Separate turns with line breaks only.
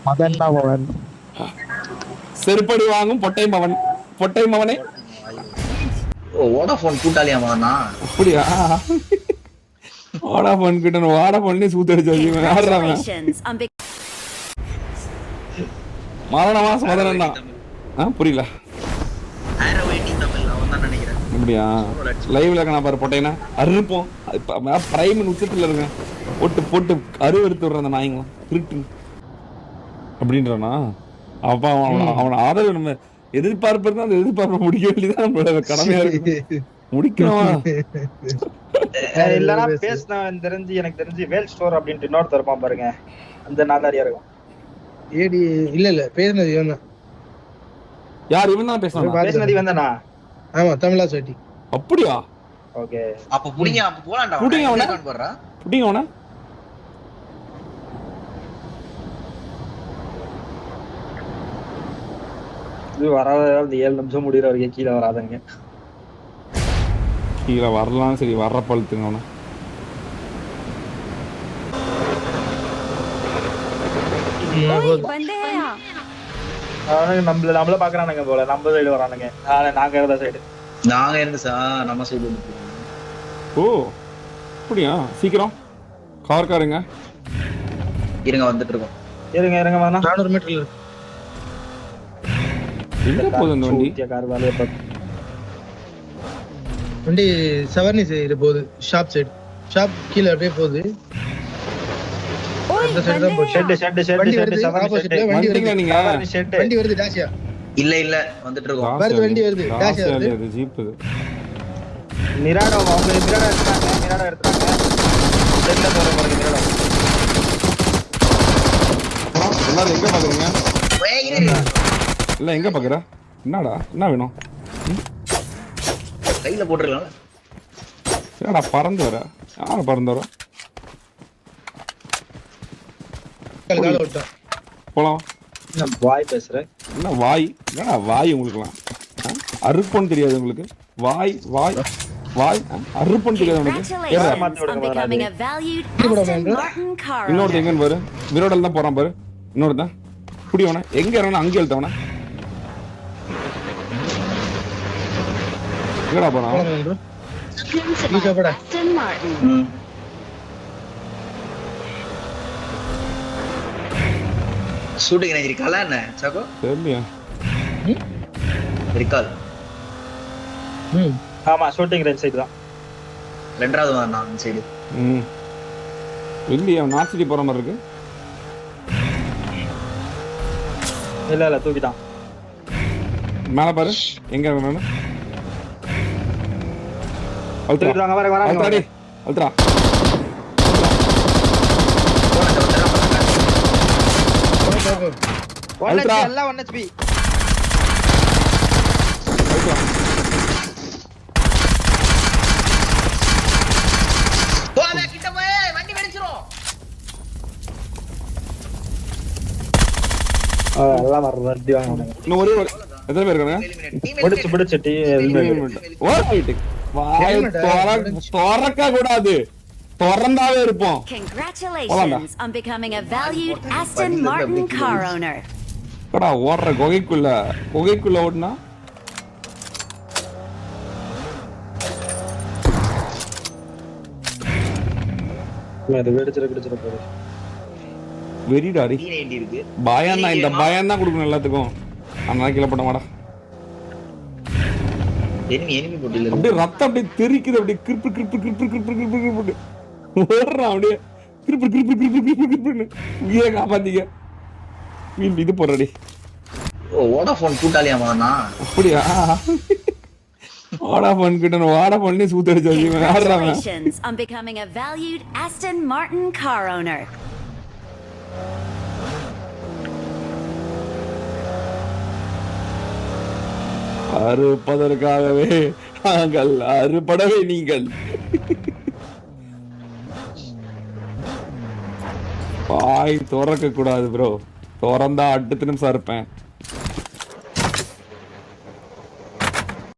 மதன் மவன்.
செருப்படி வாங்கும் பொட்டை மவன். பொட்டை மவனே.
ஓ வோடாஃபோன் கூட்டாளியா மதனா?
அப்படியா? வோடாஃபோன் கிட்ட வோடாஃபோன்லயே சூத்தடிச்சு வச்சுக்கோங்க. யாருறாங்க? மரண மாசம் மதனன் தான். புரியல. அப்படியா? லைவ்ல இருக்கா பாரு பொட்டைனா அறுப்போம். பிரைம் உச்சத்துல இருங்க. போட்டு போட்டு அறுவறுத்து விடுற அந்த நாய்ங்களும் திருட்டு அப்படின்றானா? அப்ப அவன் ஆதரவு நம்ம எதிர்பார்ப்பு அந்த எதிர்பார்ப்பை முடிக்க வேண்டியதான் நம்மளோட கடமையா இருக்கு. முடிக்கணும்.
இல்லனா பேசினா எனக்கு தெரிஞ்சு வேல் ஸ்டோர் அப்படின்ட்டு இன்னொரு தரப்பான் பாருங்க. அந்த நாதாரியா இருக்கும்.
ஏடி இல்ல பேசுனது இவன் தான்.
யார் இவன் தான்
பேசுனது இவன் தானா?
ஆமா தமிழா சட்டி.
அப்படியா?
ஓகே
அப்ப புடிங்க அப்ப போலாம்டா.
புடிங்க அவன. புடிங்க அவன.
இது வராத அந்த 7 நிமிஷம் முடியற வரைக்கும் கீழ வராதங்க.
கீழ வரலாம் சரி வர்ற பழுத்துங்க அவன.
நம்மள பாக்குறானுங்க போல. நம்ம சைடு வரானுங்க. நாங்க இருந்த சைடு.
நாங்க இருந்து நம்ம சைடு.
ஓ அப்படியா? சீக்கிரம் காருங்க.
இருங்க வந்துட்டு இருக்கோம்.
இருங்க வாங்க.
400 மீட்டர்ல இருக்கு.
எங்க போகுது அந்த வண்டி?
கார் வேலைய பாத்து.
வண்டி சவர்ணி சைடு போகுது. Shop side. ஷாப் கீழ அப்படியே போகுது. அந்த சைடு தான் போகுது. ஷெட்
வண்டி
வருது. ஆப்போசிட்ல வண்டி வருது.
நீங்க
வண்டி வருது டாஷியா.
இல்ல வந்துட்டு இருக்கோம்.
வருது வண்டி வருது. டாஷியா வருது.
அது ஜீப் இது.
மிராடோ அவங்க மிராடோ எடுத்துறாங்க. செட்ல போற பாருங்க மிராடோ.
எல்லாரும் எங்க பாக்குறீங்க? இல்ல எங்க பாக்குற? என்னடா? என்ன வேணும்?
கையில போட்டுறலாம்.
என்னடா பறந்து வர? யார பறந்து வர?
கால ஓட்ட.
போலாம்.
என்ன வாய் பேசுற?
என்ன வாய்? என்னடா வாய் உங்களுக்குலாம்? அறுப்போன்னு தெரியாது உங்களுக்கு? வாய் அறுப்போன்னு தெரியாது உங்களுக்கு? இன்னொருத்த எங்கன்னு பாரு. மிரோடல் தான் போறான் பாரு. இன்னொருத்தான் புடியவன எங்க இறங்கணும் அங்கே எழுத்தவன. எங்கடா போறான்?
ஷூட்டிங் ரேஞ்ச் இருக்கால என்ன சாக்கோ?
தெரியலையா?
இருக்கால்.
ஆமா ஷூட்டிங் ரேஞ்ச் சைடு தான்.
ரெண்டாவது நான் சைடு.
இல்லையா? நார்த் போற மாதிரி இருக்கு.
இல்ல தூக்கிட்டான். மேல
பாரு எங்க இருக்கணும்.
அல்ட்ரா வராங்க.
அல்ட்ரா
எல்லாம் 1 HP.
போடா கிட்ட போய் வண்டி வெடிச்சிரும்.
எல்லாம் வர்றடி வாங்க.
இன்னும் ஒரே எத்தனை பேர் இருக்காங்க?
பிடிச்சு டீ
ஓரைட். வாய் தோறக்க கூடாது. திறந்தாவே இருப்போம்.
Congratulations on becoming a valued Aston Martin car owner.
கடா ஓடுற குகைக்குள்ள ஓடுனா
அது வெடிச்சிர போகுது.
வெரிடாரி
இருக்கு.
பயன்னா இந்த பயம் தான் கொடுக்கணும் எல்லாத்துக்கும். அந்த கீழே போட்ட மாடா.
எனிமி போட்டில
அப்படியே ரத்தம் அப்படியே தெரிக்குது. அப்படியே கிரிப்பு ஓடுறான். அப்படியே கிரிப்பு உயிரை காப்பாத்திக்க. வீல் இது போடுறடி.
ஓ வோடாஃபோன் கூட்டாளியா மதனா?
அப்படியா? வோடாஃபோன் கிட்ட வோடாஃபோன்லயே சூத்தடிச்சு வச்சுக்கோங்க. யாருறாங்க?
Congratulations on becoming a valued Aston Martin car owner.
அறுப்பதற்காகவே நாங்கள் அறுபடவே நீங்கள். வாய் திறக்க கூடாது ப்ரோ. திறந்தா அடுத்த நிமிஷம் இருப்பேன்.